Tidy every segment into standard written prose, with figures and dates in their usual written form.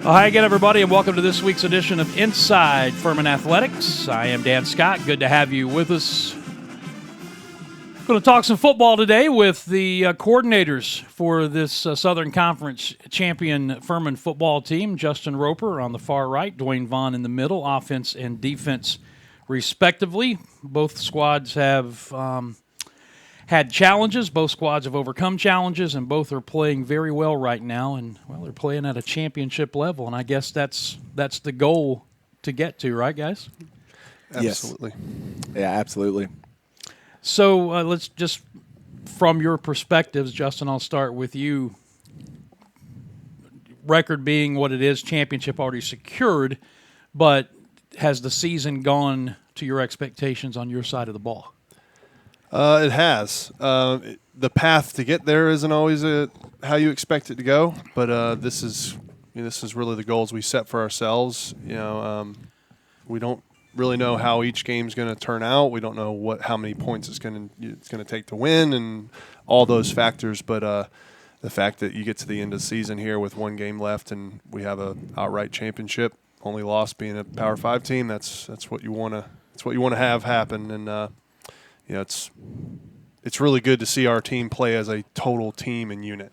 Well, hi again, everybody, and welcome to this week's edition of Inside Furman Athletics. I am Dan Scott. Good to have you with us. Going to talk some football today with the coordinators for this Southern Conference champion Furman football team. Justin Roper on the far right, Duane Vaughn in the middle, offense and defense respectively. Both squads have had challenges. Both squads have overcome challenges, and both are playing very well right now. And, well, they're playing at a championship level, and I guess that's the goal to get to, right, guys? Absolutely. Yes. Yeah, absolutely. So let's just, from your perspectives, Justin, I'll start with you. Record being what it is, championship already secured, but has the season gone to your expectations on your side of the ball? It has. The path to get there isn't always how you expect it to go, but this is really the goals we set for ourselves. We don't really know how each game's going to turn out. We don't know how many points it's going to take to win, and all those factors. But the fact that you get to the end of the season here with one game left, and we have a outright championship, only loss being a Power 5 team. That's what you want to. That's what you want to have happen, and it's really good to see our team play as a total team and unit.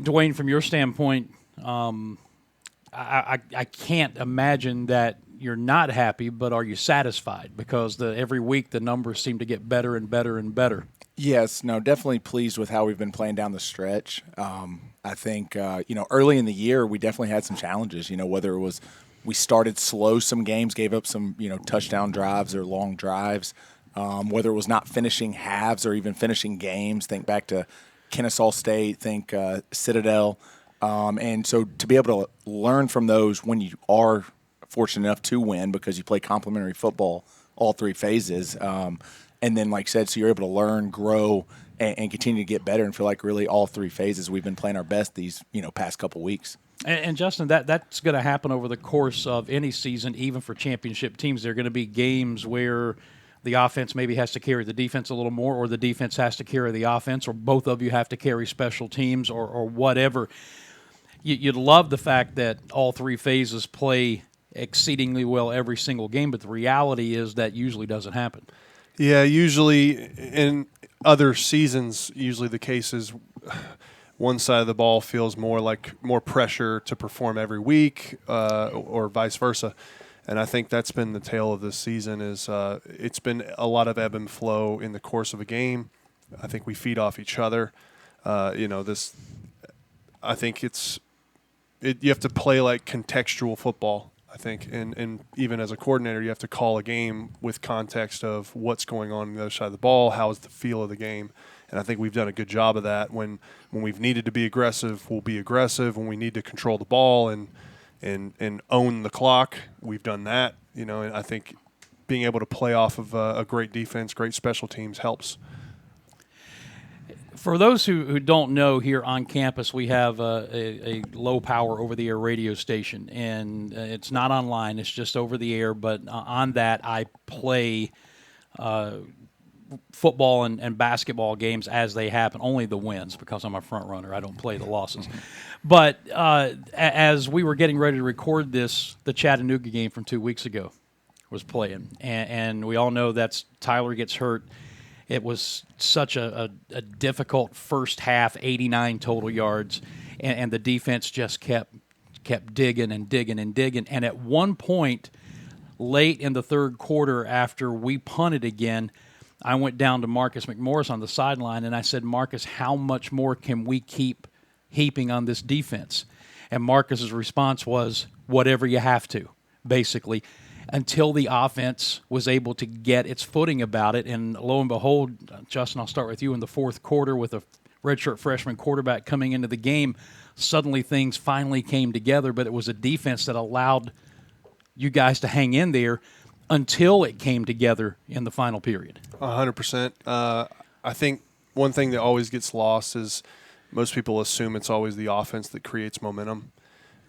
Duane, from your standpoint, I can't imagine that you're not happy, but are you satisfied? Because every week the numbers seem to get better and better and better. Yes, no, definitely pleased with how we've been playing down the stretch. I think, early in the year we definitely had some challenges, whether it was we started slow some games, gave up some, touchdown drives or long drives, whether it was not finishing halves or even finishing games. Think back to Kennesaw State, think Citadel. And so to be able to learn from those when you are fortunate enough to win because you play complementary football all three phases, and then, like I said, so you're able to learn, grow, and continue to get better and feel like really all three phases we've been playing our best these past couple weeks. And Justin, that's going to happen over the course of any season, even for championship teams. There are going to be games where the offense maybe has to carry the defense a little more, or the defense has to carry the offense, or both of you have to carry special teams, or whatever. You'd love the fact that all three phases play exceedingly well every single game, but the reality is that usually doesn't happen. Yeah, usually in other seasons, usually the case is one side of the ball feels more pressure to perform every week, or vice versa. And I think that's been the tale of this season. It's been a lot of ebb and flow in the course of a game. I think we feed off each other. I think you have to play like contextual football. I think, and even as a coordinator, you have to call a game with context of what's going on the other side of the ball, how is the feel of the game. And I think we've done a good job of that. When we've needed to be aggressive, we'll be aggressive. When we need to control the ball and own the clock, we've done that. And I think being able to play off of a great defense, great special teams helps. For those who don't know, here on campus we have a low-power over-the-air radio station, and it's not online. It's just over the air, but on that I play football and basketball games as they happen, only the wins because I'm a front runner. I don't play the losses. But as we were getting ready to record this, the Chattanooga game from 2 weeks ago was playing, and we all know that's Tyler gets hurt. It was such a difficult first half, 89 total yards, and the defense just kept digging and digging and digging. And at one point, late in the third quarter, after we punted again, I went down to Marcus McMorris on the sideline, and I said, Marcus, how much more can we keep heaping on this defense? And Marcus's response was, whatever you have to, basically, until the offense was able to get its footing about it. And lo and behold, Justin, I'll start with you, in the fourth quarter with a redshirt freshman quarterback coming into the game, suddenly things finally came together, but it was a defense that allowed you guys to hang in there until it came together in the final period. 100%. I think one thing that always gets lost is most people assume it's always the offense that creates momentum.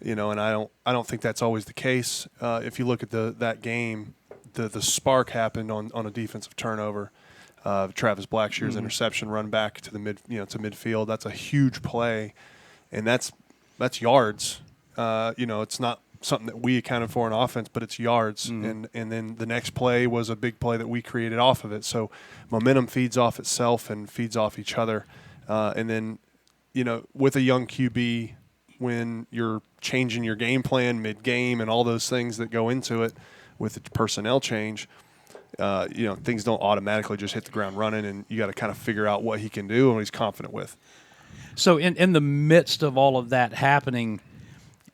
And I don't think that's always the case. If you look at that game, the spark happened on a defensive turnover. Travis Blackshear's interception run back to the midfield. That's a huge play, and that's yards. It's not something that we accounted for in offense, but it's yards. And then the next play was a big play that we created off of it. So momentum feeds off itself and feeds off each other. And then, with a young QB, when you're changing your game plan mid-game and all those things that go into it with the personnel change, things don't automatically just hit the ground running, and you got to kind of figure out what he can do and what he's confident with. So in the midst of all of that happening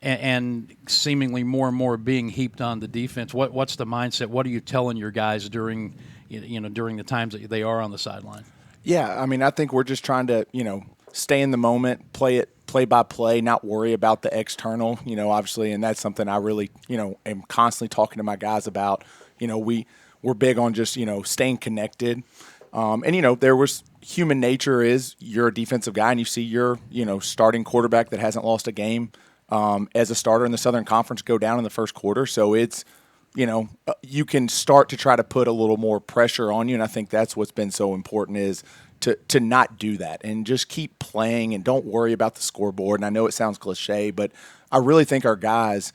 and seemingly more and more being heaped on the defense, what's the mindset? What are you telling your guys during the times that they are on the sideline? Yeah, I mean, I think we're just trying to, stay in the moment, play it play by play, not worry about the external, obviously, and that's something I really, am constantly talking to my guys about. We're big on just, staying connected. And there was human nature is you're a defensive guy and you see your, starting quarterback that hasn't lost a game as a starter in the Southern Conference go down in the first quarter. So it's, you can start to try to put a little more pressure on you. And I think that's what's been so important is to not do that and just keep playing and don't worry about the scoreboard. And I know it sounds cliche, but I really think our guys,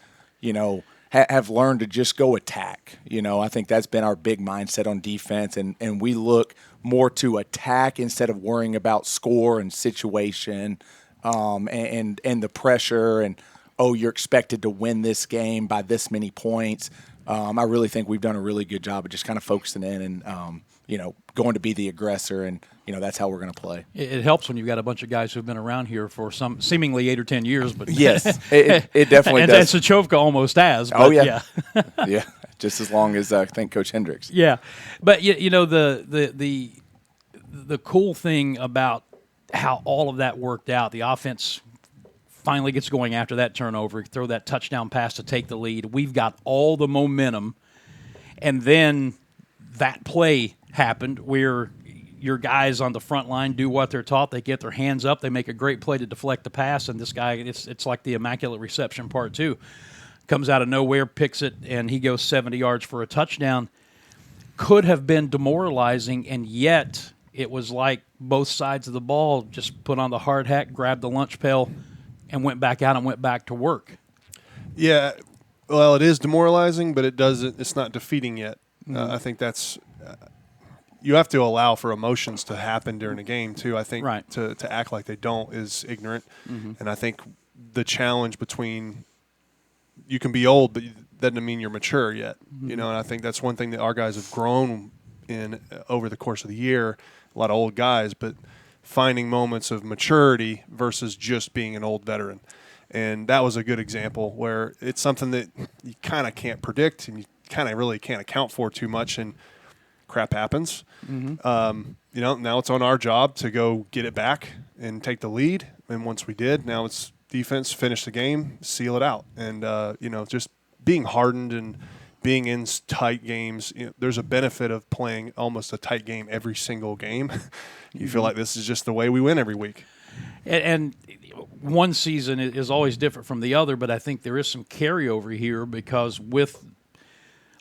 have learned to just go attack. I think that's been our big mindset on defense, and we look more to attack instead of worrying about score and situation and the pressure and, you're expected to win this game by this many points. I really think we've done a really good job of just kind of focusing in and, going to be the aggressor, and, that's how we're going to play. It helps when you've got a bunch of guys who've been around here for some seemingly 8 or 10 years. But yes, it definitely and does. And Sachovka almost has. But yeah. Yeah, just as long as I think Coach Hendricks. Yeah, but the cool thing about how all of that worked out, the offense finally gets going after that turnover, throw that touchdown pass to take the lead. We've got all the momentum, and then that play happened where your guys on the front line do what they're taught. They get their hands up. They make a great play to deflect the pass, and this guy, it's like the immaculate reception part two. Comes out of nowhere, picks it, and he goes 70 yards for a touchdown. Could have been demoralizing, and yet it was like both sides of the ball just put on the hard hat, grabbed the lunch pail, and went back out and went back to work. Yeah, well, it is demoralizing, but it's not defeating yet. I think that's you have to allow for emotions to happen during a game too. I think right. to act like they don't is ignorant, and I think the challenge between you can be old, but that doesn't mean you're mature yet. And I think that's one thing that our guys have grown in over the course of the year. A lot of old guys, but finding moments of maturity versus just being an old veteran. And that was a good example where it's something that you kind of can't predict and you kind of really can't account for too much, and crap happens. Now it's on our job to go get it back and take the lead. And once we did, now it's defense, finish the game, seal it out. And, just being hardened and being in tight games, there's a benefit of playing almost a tight game every single game. You feel like this is just the way we win every week. And one season is always different from the other, but I think there is some carryover here because with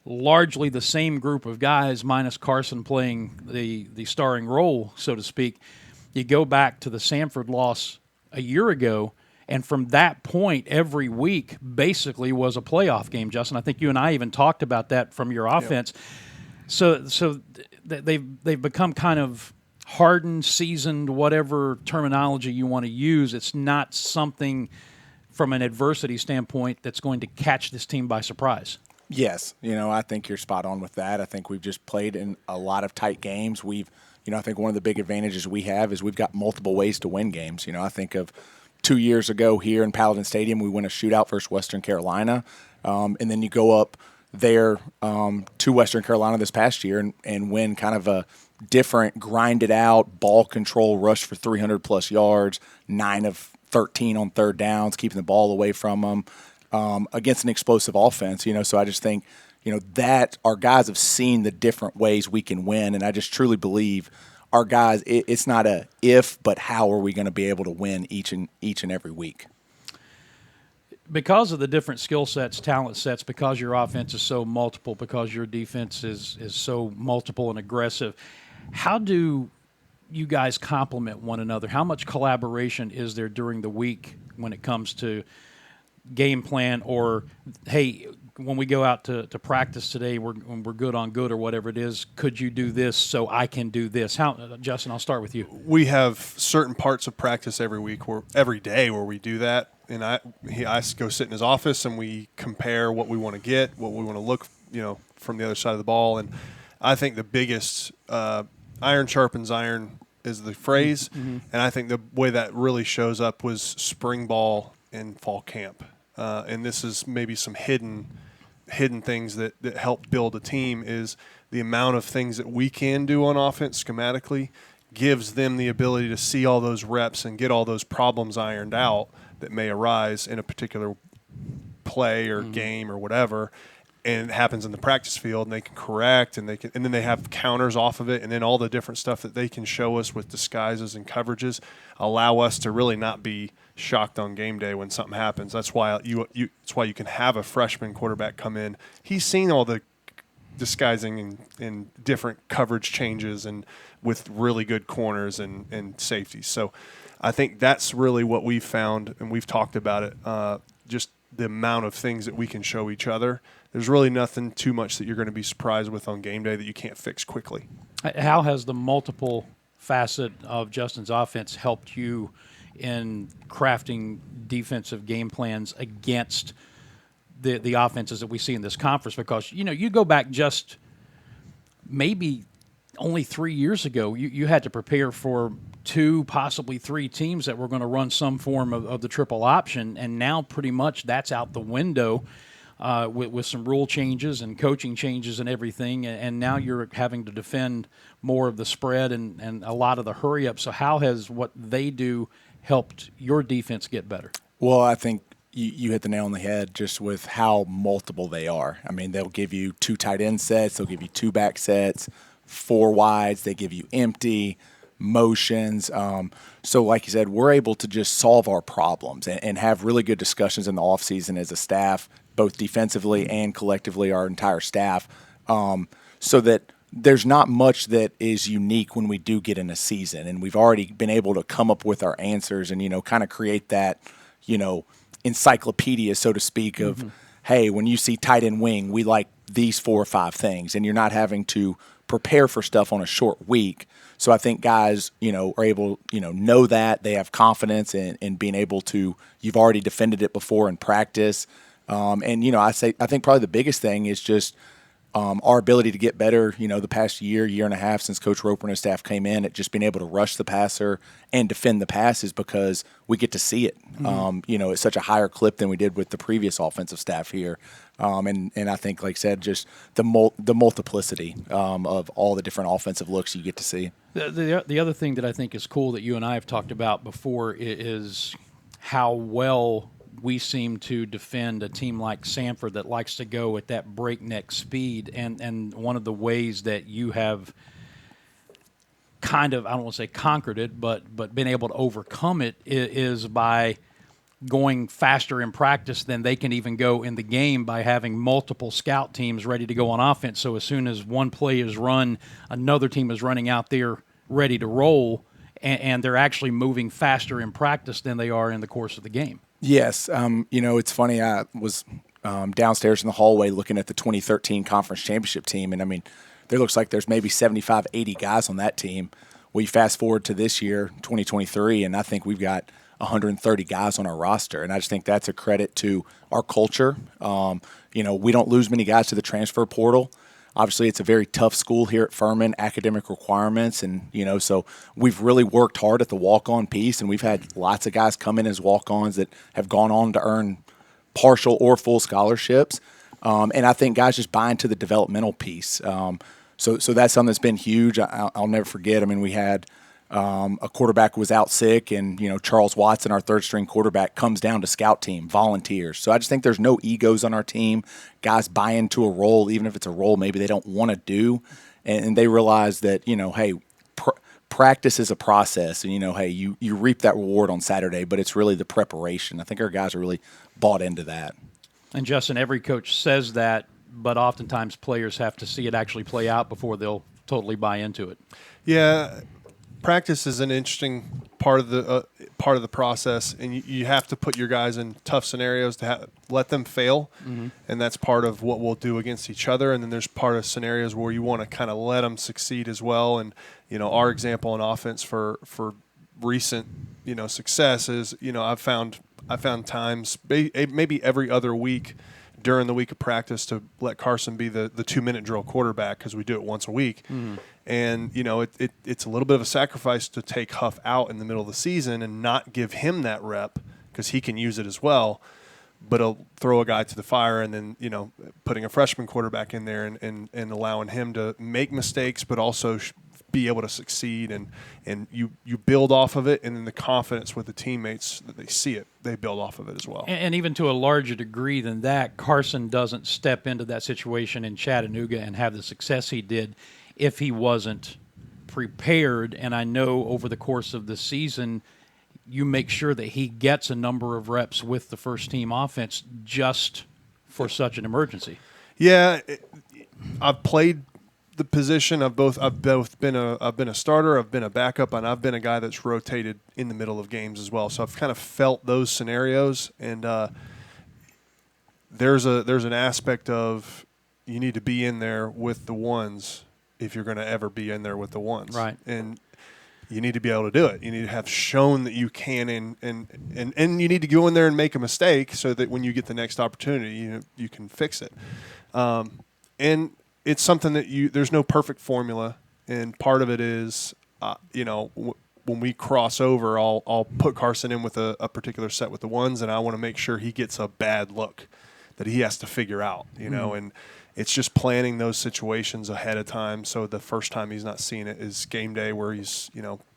largely the same group of guys, minus Carson playing the starring role, so to speak, you go back to the Samford loss a year ago, and from that point, every week basically was a playoff game, Justin. I think you and I even talked about that from your offense. Yep. So they've become kind of hardened, seasoned, whatever terminology you want to use. It's not something from an adversity standpoint that's going to catch this team by surprise. Yes, I think you're spot on with that. I think we've just played in a lot of tight games. I think one of the big advantages we have is we've got multiple ways to win games. I think of 2 years ago here in Paladins Stadium, we win a shootout versus Western Carolina, and then you go up there to Western Carolina this past year and win kind of a different, grinded out, ball control, rush for 300-plus yards, 9 of 13 on third downs, keeping the ball away from them against an explosive offense. So I just think, that our guys have seen the different ways we can win, and I just truly believe our guys, it's not a if, but how are we going to be able to win each and every week. Because of the different skill sets, talent sets, because your offense is so multiple, because your defense is so multiple and aggressive, how do you guys complement one another? How much collaboration is there during the week when it comes to game plan, or hey, when we go out to practice today, we're good on good or whatever it is, could you do this so I can do this? How, Justin, I'll start with you. We have certain parts of practice every day where we do that. And I go sit in his office and we compare what we want to get, what we want to look, from the other side of the ball. And I think the biggest iron sharpens iron is the phrase. Mm-hmm. And I think the way that really shows up was spring ball and fall camp. And this is maybe some hidden things that help build a team is the amount of things that we can do on offense schematically gives them the ability to see all those reps and get all those problems ironed out that may arise in a particular play or game or whatever. And it happens in the practice field, and they can correct, and then they have counters off of it, and then all the different stuff that they can show us with disguises and coverages allow us to really not be shocked on game day when something happens. That's why that's why you can have a freshman quarterback come in. He's seen all the disguising and different coverage changes and with really good corners and safeties. So I think that's really what we've found, and we've talked about it, just the amount of things that we can show each other. There's really nothing too much that you're going to be surprised with on game day that you can't fix quickly. How has the multiple facet of Justin's offense helped you in crafting defensive game plans against the offenses that we see in this conference? Because, you go back just maybe only 3 years ago, you had to prepare for 2, possibly 3 teams that were going to run some form of the triple option, and now pretty much that's out the window. With some rule changes and coaching changes and everything, and now you're having to defend more of the spread and a lot of the hurry-up. So how has what they do helped your defense get better? Well, I think you hit the nail on the head just with how multiple they are. I mean, they'll give you 2 tight end sets, they'll give you 2 back sets, 4 wides, they give you empty, motions. So like you said, we're able to just solve our problems and have really good discussions in the offseason as a staff, both defensively and collectively, our entire staff, so that there's not much that is unique when we do get in a season. And we've already been able to come up with our answers and, kind of create that, encyclopedia, so to speak, of, hey, when you see tight end wing, we like these 4 or 5 things. And you're not having to prepare for stuff on a short week. So I think guys, are able, know that. They have confidence in being able to – you've already defended it before in practice. And I think probably the biggest thing is just our ability to get better, the past year and a half since Coach Roper and his staff came in at just being able to rush the passer and defend the passes because we get to see it, at such a higher clip than we did with the previous offensive staff here. And I think, like I said, just the multiplicity of all the different offensive looks you get to see. The other thing that I think is cool that you and I have talked about before is how well we seem to defend a team like Samford that likes to go at that breakneck speed. And one of the ways that you have kind of, I don't want to say conquered it, but been able to overcome it is by going faster in practice than they can even go in the game by having multiple scout teams ready to go on offense. So as soon as one play is run, another team is running out there ready to roll, and they're actually moving faster in practice than they are in the course of the game. Yes. It's funny. I was downstairs in the hallway looking at the 2013 conference championship team, and, I mean, there looks like there's maybe 75, 80 guys on that team. We fast forward to this year, 2023, and I think we've got 130 guys on our roster, and I just think that's a credit to our culture. We don't lose many guys to the transfer portal. Obviously, it's a very tough school here at Furman, academic requirements, and, so we've really worked hard at the walk-on piece, and we've had lots of guys come in as walk-ons that have gone on to earn partial or full scholarships. And I think guys just buy into the developmental piece. So that's something that's been huge. I'll never forget. I mean, we had a quarterback was out sick, and, Charles Watson, our third-string quarterback, comes down to scout team, volunteers. So I just think there's no egos on our team. Guys buy into a role, even if it's a role maybe they don't want to do, and they realize that, hey, practice is a process, and, hey, you reap that reward on Saturday, but it's really the preparation. I think our guys are really bought into that. And, Justin, every coach says that, but oftentimes players have to see it actually play out before they'll totally buy into it. Yeah. practice is an interesting part of the process, and you have to put your guys in tough scenarios to let them fail, and that's part of what we'll do against each other. And then there's part of scenarios where you want to kind of let them succeed as well. And our example in offense for recent success is I found times maybe every other week during the week of practice to let Carson be the 2-minute drill quarterback, because we do it once a week. And, it's a little bit of a sacrifice to take Huff out in the middle of the season and not give him that rep, because he can use it as well. But I'll throw a guy to the fire, and then, putting a freshman quarterback in there and allowing him to make mistakes, but also be able to succeed, and you build off of it, and then the confidence with the teammates that they see it, they build off of it as well. And even to a larger degree than that, Carson doesn't step into that situation in Chattanooga and have the success he did if he wasn't prepared. And I know over the course of the season, you make sure that he gets a number of reps with the first team offense just for such an emergency. Yeah, I've played the position. I've been a starter, I've been a backup, and I've been a guy that's rotated in the middle of games as well. So I've kind of felt those scenarios, and there's an aspect of you need to be in there with the ones if you're going to ever be in there with the ones. Right. And you need to be able to do it. You need to have shown that you can, and you need to go in there and make a mistake so that when you get the next opportunity, you can fix it. And it's something that there's no perfect formula, and part of it is, when we cross over, I'll put Carson in with a particular set with the ones, and I want to make sure he gets a bad look that he has to figure out, and it's just planning those situations ahead of time. So the first time he's not seeing it is game day, where he's,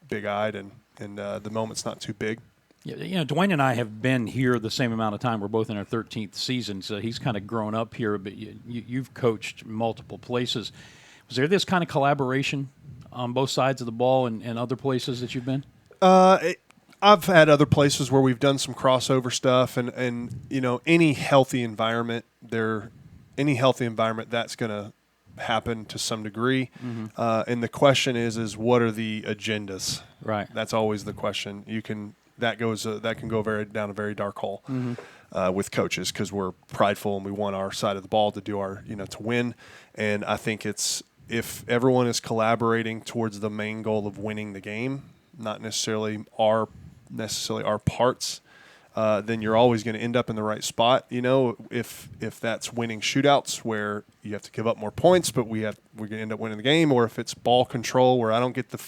big-eyed and the moment's not too big. Yeah, Duane and I have been here the same amount of time. We're both in our 13th season, so he's kind of grown up here, but you've coached multiple places. Was there this kind of collaboration on both sides of the ball and other places that you've been? I've had other places where we've done some crossover stuff, and any healthy environment, that's going to happen to some degree. And the question is what are the agendas? Right. That's always the question. That can go down a very dark hole with coaches, because we're prideful and we want our side of the ball to do to win. And I think if everyone is collaborating towards the main goal of winning the game, not necessarily our parts, then you're always going to end up in the right spot. If that's winning shootouts where you have to give up more points, but we're going to end up winning the game, or if it's ball control where I don't get the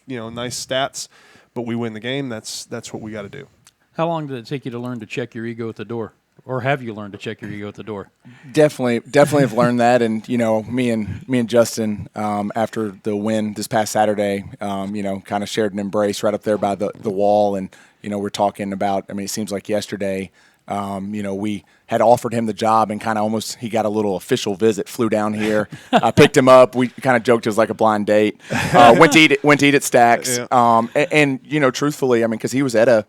nice stats, but we win the game, that's what we got to do. How long did it take you to learn to check your ego at the door? Or have you learned to check your ego at the door? Definitely have learned that. And, me and Justin, after the win this past Saturday, kind of shared an embrace right up there by the wall. And, we're talking about, it seems like yesterday, we had offered him the job, and kind of almost he got a little official visit, flew down here. I picked him up. We kind of joked it was like a blind date. Went to eat at Stacks. Yeah. And truthfully, because he was at a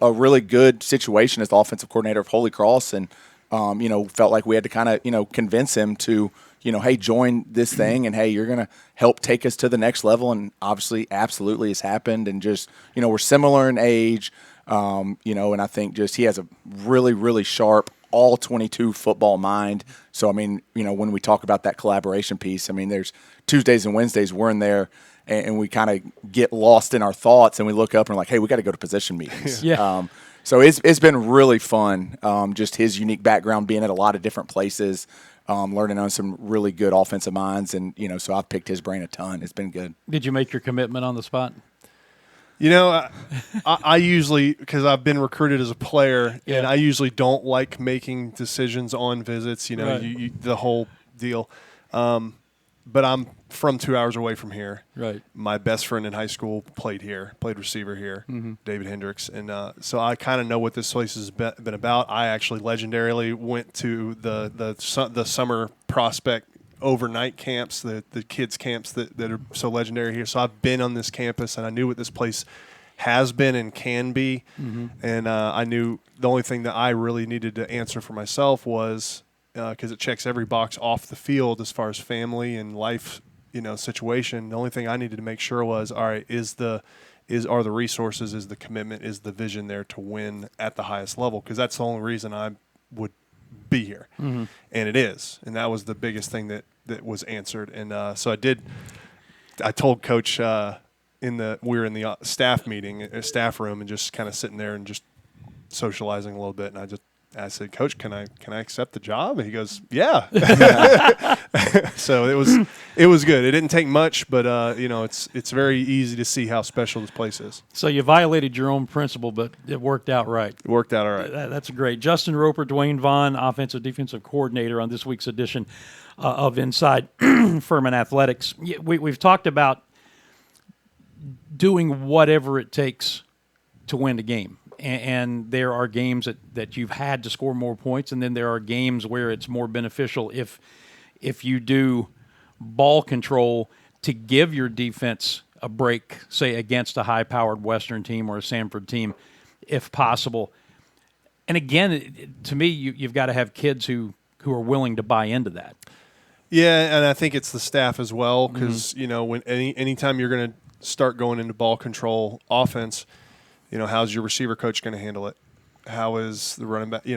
really good situation as the offensive coordinator of Holy Cross, and felt like we had to kind of convince him to hey, join this thing, and hey, you're gonna help take us to the next level. And obviously, absolutely, has happened. And just we're similar in age. And I think just he has a really, really sharp all 22 football mind. So, when we talk about that collaboration piece, there's Tuesdays and Wednesdays we're in there and we kind of get lost in our thoughts, and we look up and we're like, hey, we got to go to position meetings. Yeah. So it's been really fun, just his unique background, being at a lot of different places, learning on some really good offensive minds. And, so I've picked his brain a ton. It's been good. Did you make your commitment on the spot? I usually, because I've been recruited as a player, Yeah. and I usually don't like making decisions on visits, Right. The whole deal. But I'm from 2 hours away from here. Right. My best friend in high school played receiver here, Mm-hmm. David Hendricks. And so I kind of know what this place has been about. I actually legendarily went to the summer prospect overnight camps, the kids camps that are so legendary here. So I've been on this campus, and I knew what this place has been and can be. Mm-hmm. And I knew the only thing that I really needed to answer for myself was, because it checks every box off the field as far as family and life situation. The only thing I needed to make sure was, all right, are the resources, is the commitment, is the vision there to win at the highest level? Because that's the only reason I would be here, and it is. And that was the biggest thing that was answered. And so I told Coach we were in the staff meeting, staff room, and just kind of sitting there and just socializing a little bit. And I said, Coach, can I accept the job? And he goes, yeah. So it was good. It didn't take much, but it's very easy to see how special this place is. So you violated your own principle, but it worked out right. It worked out all right. That's great. Justin Roper, Duane Vaughn, offensive defensive coordinator on this week's edition of Inside Furman Athletics. We've talked about doing whatever it takes to win the game. And there are games that you've had to score more points, and then there are games where it's more beneficial if you do ball control to give your defense a break, say, against a high-powered Western team or a Sanford team, if possible. And again, to me, you've got to have kids who are willing to buy into that. Yeah, and I think it's the staff as well, because when anytime you're going to start going into ball control offense, how's your receiver coach going to handle it? How is the running back?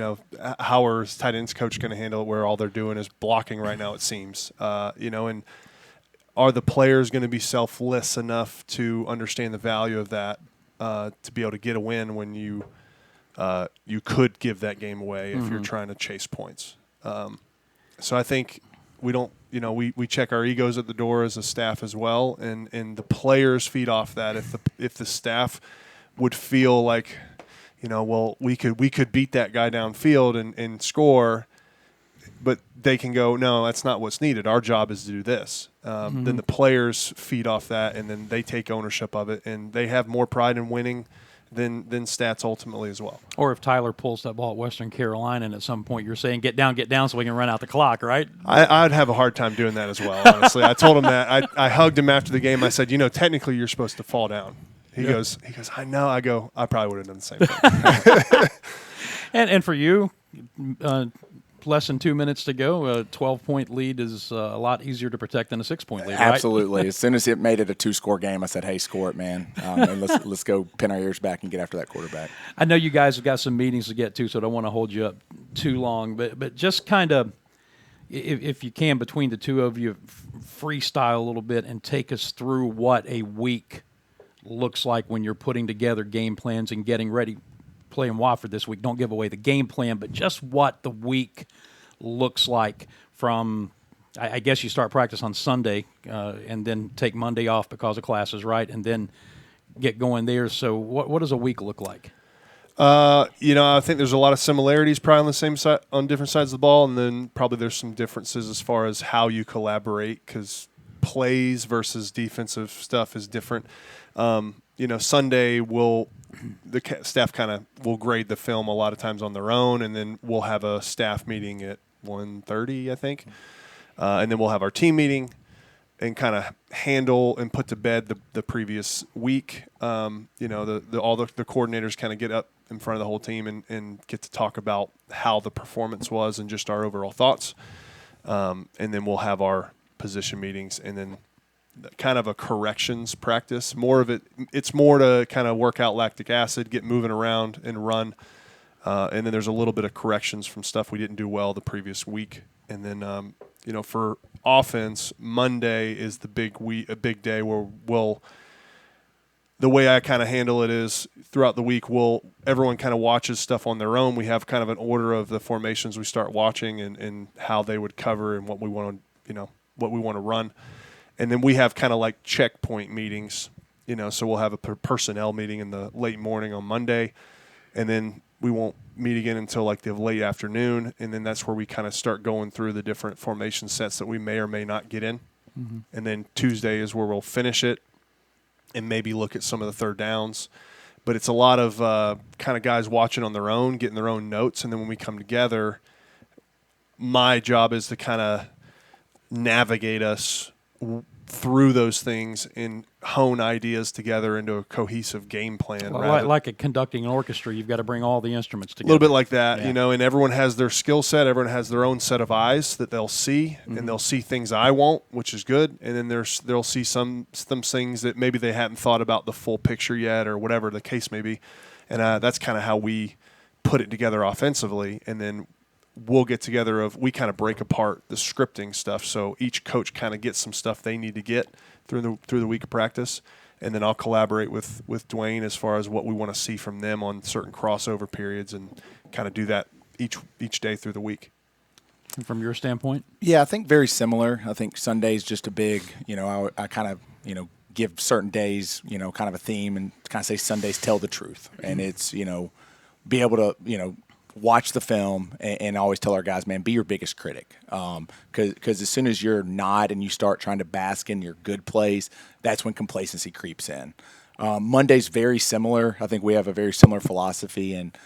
How are his tight ends coach going to handle it? Where all they're doing is blocking right now, it seems. And are the players going to be selfless enough to understand the value of that to be able to get a win when you could give that game away if you're trying to chase points? So I think we don't. We check our egos at the door as a staff as well, and the players feed off that. If the staff would feel like, well, we could beat that guy downfield and score, but they can go, no, that's not what's needed. Our job is to do this. Then the players feed off that, and then they take ownership of it, and they have more pride in winning than stats ultimately as well. Or if Tyler pulls that ball at Western Carolina, and at some point you're saying, get down so we can run out the clock, right? I'd have a hard time doing that as well, honestly. I told him that. I hugged him after the game. I said, technically you're supposed to fall down. He goes, I know. I go, I probably would have done the same thing. and for you, less than 2 minutes to go, a 12-point lead is a lot easier to protect than a 6-point lead, right? Absolutely. As soon as it made it a 2-score game, I said, hey, score it, man. And let's go pin our ears back and get after that quarterback. I know you guys have got some meetings to get to, so I don't want to hold you up too long. But just kind of, if you can, between the two of you, freestyle a little bit and take us through what a week looks like when you're putting together game plans and getting ready playing Wofford this week. Don't give away the game plan, but just what the week looks like from, I guess you start practice on Sunday and then take Monday off because of classes, right? And then get going there. So what does a week look like? I think there's a lot of similarities probably on the same side, on different sides of the ball, and then probably there's some differences as far as how you collaborate, because plays versus defensive stuff is different. Sunday the staff kind of will grade the film a lot of times on their own, and then we'll have a staff meeting at 1:30, I think, and then we'll have our team meeting and kind of handle and put to bed the previous week. All the coordinators kind of get up in front of the whole team and get to talk about how the performance was and just our overall thoughts, and then we'll have our position meetings, and then kind of a corrections practice. It's more to kind of work out lactic acid, get moving around and run. And then there's a little bit of corrections from stuff we didn't do well the previous week. And then, for offense, Monday is a big day where the way I kind of handle it is throughout the week, everyone kind of watches stuff on their own. We have kind of an order of the formations we start watching and how they would cover and what we want to run. And then we have kind of like checkpoint meetings, so we'll have a personnel meeting in the late morning on Monday, and then we won't meet again until like the late afternoon, and then that's where we kind of start going through the different formation sets that we may or may not get in. Mm-hmm. And then Tuesday is where we'll finish it and maybe look at some of the third downs. But it's a lot of kind of guys watching on their own, getting their own notes, and then when we come together, my job is to kind of navigate us through those things and hone ideas together into a cohesive game plan. Well, like a conducting an orchestra, you've got to bring all the instruments A together. little bit like that, Yeah. you know, and everyone has their skill set. Everyone has their own set of eyes that they'll see, and they'll see things I won't, which is good. And then they'll see some things that maybe they hadn't thought about the full picture yet, or whatever the case may be. And that's kind of how we put it together offensively. And then we'll get together we kind of break apart the scripting stuff. So each coach kind of gets some stuff they need to get through the week of practice. And then I'll collaborate with Duane as far as what we want to see from them on certain crossover periods, and kind of do that each day through the week. From your standpoint? Yeah, I think very similar. I think Sunday's just a big, I kind of, give certain days, kind of a theme, and kind of say Sundays tell the truth. And it's, be able to, watch the film and always tell our guys, man, be your biggest critic. Because as soon as you're not and you start trying to bask in your good plays, that's when complacency creeps in. Monday's very similar. I think we have a very similar philosophy. And,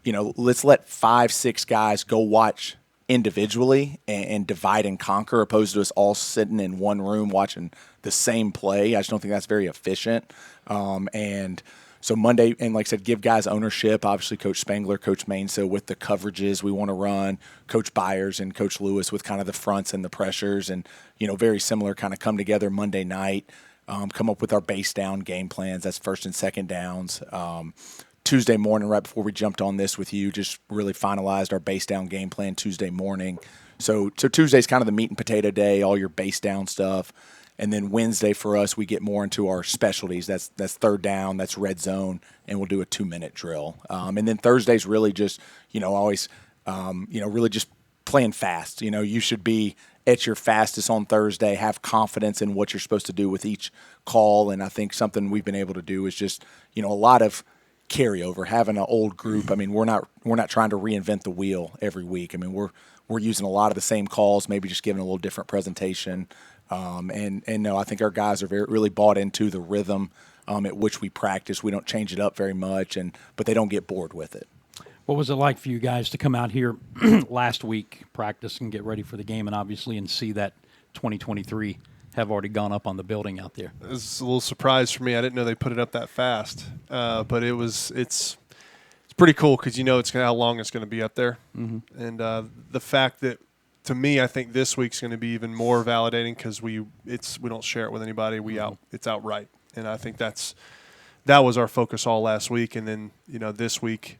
let's let 5-6 guys go watch individually and divide and conquer, opposed to us all sitting in one room watching the same play. I just don't think that's very efficient. So Monday, and like I said, give guys ownership. Obviously, Coach Spangler, Coach Mainso with the coverages we want to run, Coach Byers and Coach Lewis with kind of the fronts and the pressures, and very similar, kind of come together Monday night, come up with our base down game plans. That's first and second downs. Tuesday morning, right before we jumped on this with you, just really finalized our base down game plan Tuesday morning. So Tuesday's kind of the meat and potato day, all your base down stuff. And then Wednesday for us, we get more into our specialties. That's third down, that's red zone, and we'll do a 2-minute drill. And then Thursday's really just, always, really just playing fast. You should be at your fastest on Thursday, have confidence in what you're supposed to do with each call. And I think something we've been able to do is just, a lot of carryover, having an old group. I mean, we're not trying to reinvent the wheel every week. I mean, we're using a lot of the same calls, maybe just giving a little different presentation. And no, I think our guys are really bought into the rhythm at which we practice. We don't change it up very much, but they don't get bored with it. What was it like for you guys to come out here last week, practice and get ready for the game, and see that 2023 have already gone up on the building out there? It was a little surprise for me. I didn't know they put it up that fast, but it's pretty cool because it's how long it's going to be up there, and the fact that, to me, I think this week's going to be even more validating because we don't share it with anybody. It's outright, and I think that was our focus all last week. And then this week,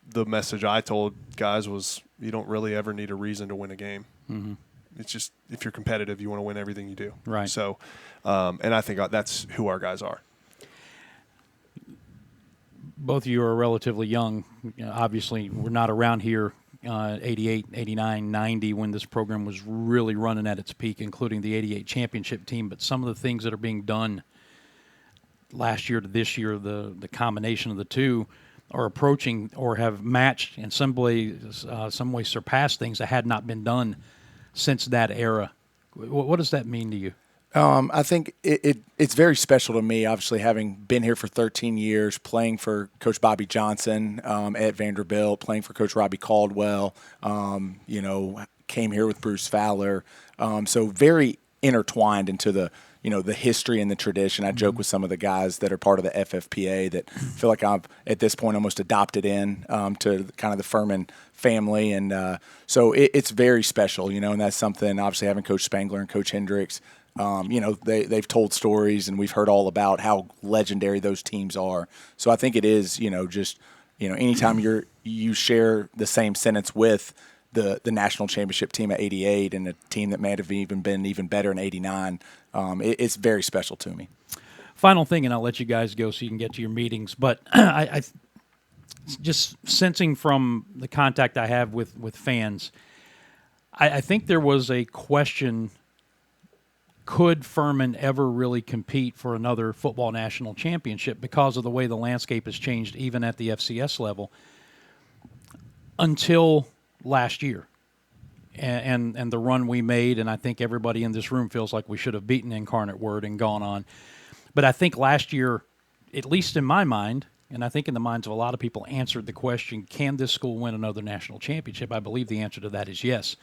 the message I told guys was, you don't really ever need a reason to win a game. Mm-hmm. It's just, if you're competitive, you want to win everything you do. Right. So, and I think that's who our guys are. Both of you are relatively young. Obviously, we're not around here 88, 89, 90 when this program was really running at its peak, including the 88 championship team. But some of the things that are being done last year to this year, the combination of the two, are approaching or have matched in some way surpassed things that had not been done since that era. What does that mean to you? I think it's very special to me, obviously, having been here for 13 years, playing for Coach Bobby Johnson at Vanderbilt, playing for Coach Robbie Caldwell, came here with Bruce Fowler. So very intertwined into the history and the tradition. I joke with some of the guys that are part of the FFPA that feel like I've, at this point, almost adopted in to kind of the Furman family. And so it's very special, and that's something, obviously, having Coach Spangler and Coach Hendricks, they've told stories, and we've heard all about how legendary those teams are. So I think it is, anytime you share the same sentence with the national championship team at 88 and a team that may have even been even better in 89, it's very special to me. Final thing, and I'll let you guys go so you can get to your meetings, but I just sensing from the contact I have with fans, I think there was a question, could Furman ever really compete for another football national championship because of the way the landscape has changed even at the FCS level until last year and the run we made, and I think everybody in this room feels like we should have beaten Incarnate Word and gone on. But I think last year, at least in my mind, and I think in the minds of a lot of people, answered the question, can this school win another national championship? I believe the answer to that is yes.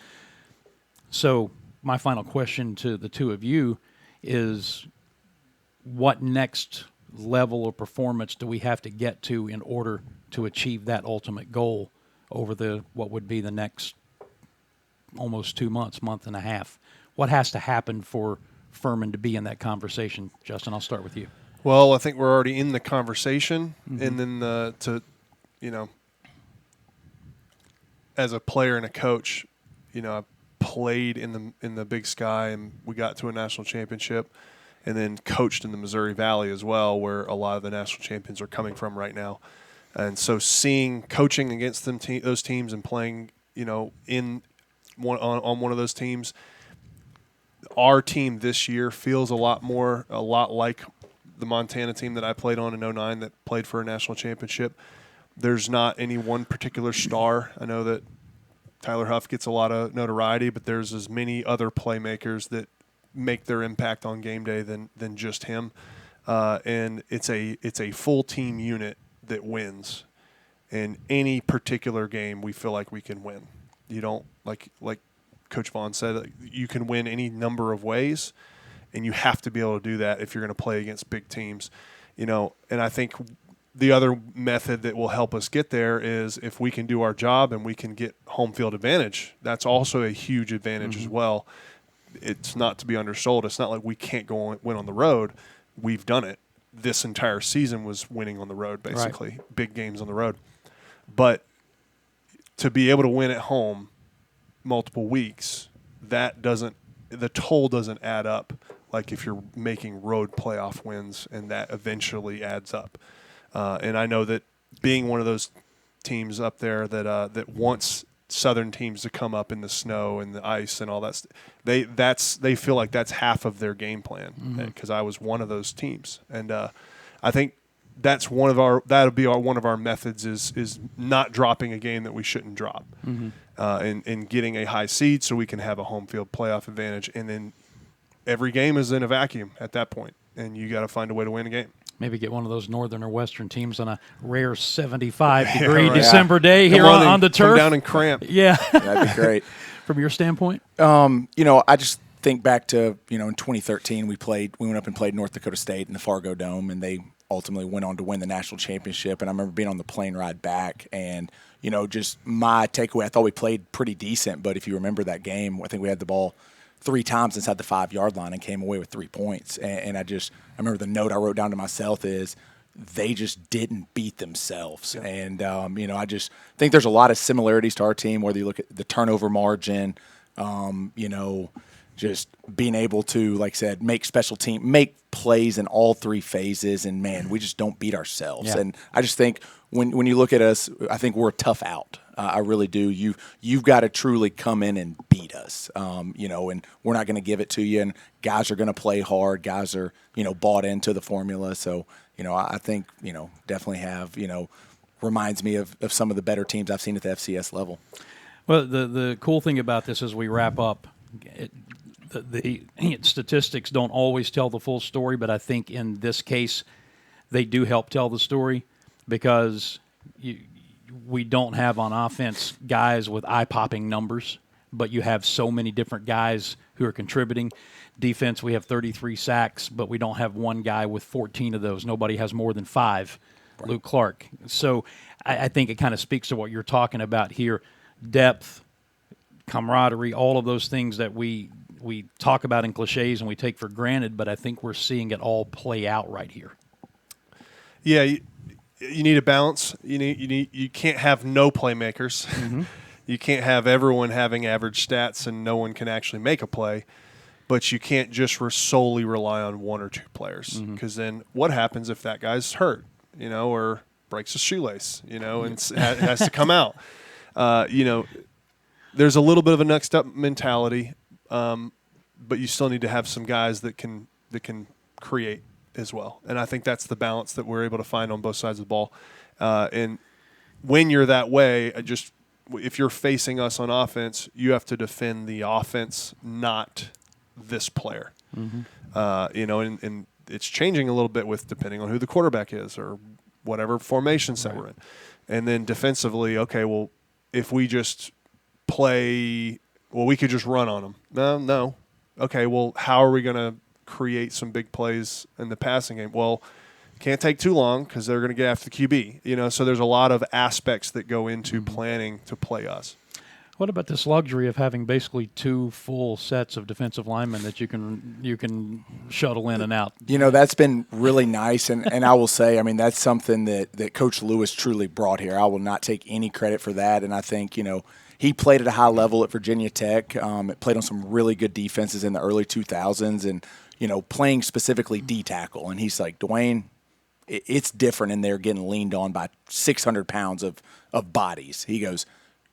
So my final question to the two of you is, what next level of performance do we have to get to in order to achieve that ultimate goal over what would be the next almost 2 months, month and a half? What has to happen for Furman to be in that conversation? Justin, I'll start with you. Well, I think we're already in the conversation, and then as a player and a coach, I played in the Big Sky, and we got to a national championship, and then coached in the Missouri Valley as well, where a lot of the national champions are coming from right now. And so coaching against those teams and playing, on one of those teams, our team this year feels a lot like the Montana team that I played on in 2009 that played for a national championship. There's not any one particular star. I know that Tyler Huff gets a lot of notoriety, but there's as many other playmakers that make their impact on game day than just him. And it's a full team unit that wins. In any particular game, we feel like we can win. You don't, like Coach Vaughn said, you can win any number of ways, and you have to be able to do that if you're going to play against big teams. And I think the other method that will help us get there is if we can do our job and we can get home field advantage. That's also a huge advantage as well. It's not to be undersold. It's not like we can't go win on the road. We've done it. This entire season was winning on the road, basically. Right. Big games on the road. But to be able to win at home multiple weeks, the toll doesn't add up like if you're making road playoff wins, and that eventually adds up. And I know that being one of those teams up there that wants Southern teams to come up in the snow and the ice and all that, they feel like that's half of their game plan, because I was one of those teams, and I think that's one of our methods is not dropping a game that we shouldn't drop, and getting a high seed so we can have a home field playoff advantage, and then every game is in a vacuum at that point, and you got to find a way to win a game. Maybe get one of those northern or western teams on a rare 75-degree December day here on the turf. Come down and cramp. Yeah. That'd be great. From your standpoint? I just think back to, in 2013 we went up and played North Dakota State in the Fargo Dome, and they ultimately went on to win the national championship. And I remember being on the plane ride back, and, just my takeaway, I thought we played pretty decent, but if you remember that game, I think we had the ball 3 times inside the 5-yard line and came away with 3 points. And I remember the note I wrote down to myself is they just didn't beat themselves. Yeah. And, I just think there's a lot of similarities to our team, whether you look at the turnover margin, just being able to, like I said, make plays in all 3 phases. And, man, we just don't beat ourselves. Yeah. And I just think when you look at us, I think we're a tough out. I really do. You've got to truly come in and beat us, and we're not going to give it to you. And guys are going to play hard. Guys are, bought into the formula. So, I think, definitely have, reminds me of some of the better teams I've seen at the FCS level. Well, the cool thing about this as we wrap up, the statistics don't always tell the full story, but I think in this case they do help tell the story, because we don't have on offense guys with eye-popping numbers, but you have so many different guys who are contributing. Defense, we have 33 sacks, but we don't have one guy with 14 of those. Nobody has more than 5, right. Luke Clark. So I think it kind of speaks to what you're talking about here. Depth, camaraderie, all of those things that we talk about in cliches and we take for granted, but I think we're seeing it all play out right here. Yeah, you need a balance. You can't have no playmakers. Mm-hmm. You can't have everyone having average stats and no one can actually make a play. But you can't just solely rely on 1 or 2 players, because then what happens if that guy's hurt, or breaks a shoelace, and has to come out. There's a little bit of a next up mentality, but you still need to have some guys that can create as well. And I think that's the balance that we're able to find on both sides of the ball. And when you're that way, if you're facing us on offense, you have to defend the offense, not this player. And it's changing a little bit with depending on who the quarterback is or whatever formation set we're in. And then defensively, okay, well, if we just play, we could just run on them. No, okay, well, how are we going to create some big plays in the passing game? Well, can't take too long because they're going to get after the QB. So there's a lot of aspects that go into planning to play us. What about this luxury of having basically 2 full sets of defensive linemen that you can shuttle in and out? That's been really nice, and I will say, I mean, that's something that Coach Lewis truly brought here. I will not take any credit for that, and I think, he played at a high level at Virginia Tech, played on some really good defenses in the early 2000s, and, playing specifically D-tackle. And he's like, Duane, it's different in there getting leaned on by 600 pounds of bodies. He goes,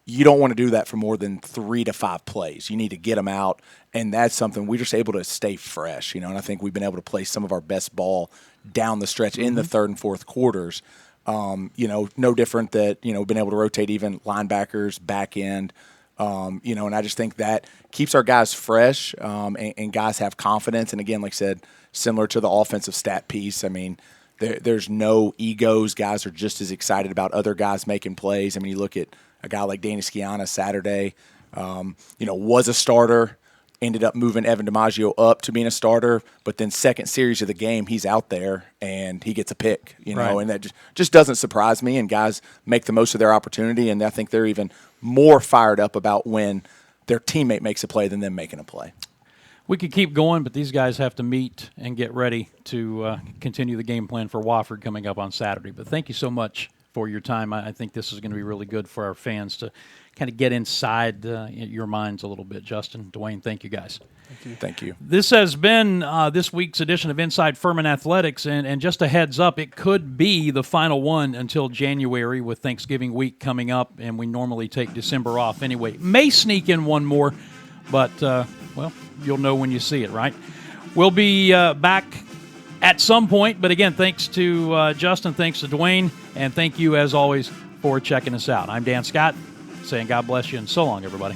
you don't want to do that for more than 3 to 5 plays. You need to get them out, and that's something we're just able to stay fresh, and I think we've been able to play some of our best ball down the stretch in the third and fourth quarters. No different that, been able to rotate even linebackers, back end, and I just think that keeps our guys fresh, and guys have confidence. And again, like I said, similar to the offensive stat piece, I mean, there's no egos. Guys are just as excited about other guys making plays. I mean, you look at a guy like Danny Scianna Saturday, was a starter, ended up moving Evan DiMaggio up to being a starter, but then second series of the game, he's out there and he gets a pick, right. And that just doesn't surprise me, and guys make the most of their opportunity, and I think they're even more fired up about when their teammate makes a play than them making a play. We could keep going, but these guys have to meet and get ready to continue the game plan for Wofford coming up on Saturday. But thank you so much for your time. I think this is going to be really good for our fans to kind of get inside your minds a little bit. Justin, Duane, thank you guys. Thank you. This has been this week's edition of Inside Furman Athletics, and just a heads up, it could be the final one until January with Thanksgiving week coming up, and we normally take December off anyway. May sneak in one more, but, you'll know when you see it, right? We'll be back at some point, but again, thanks to Justin, thanks to Duane, and thank you, as always, for checking us out. I'm Dan Scott, saying God bless you, and so long, everybody.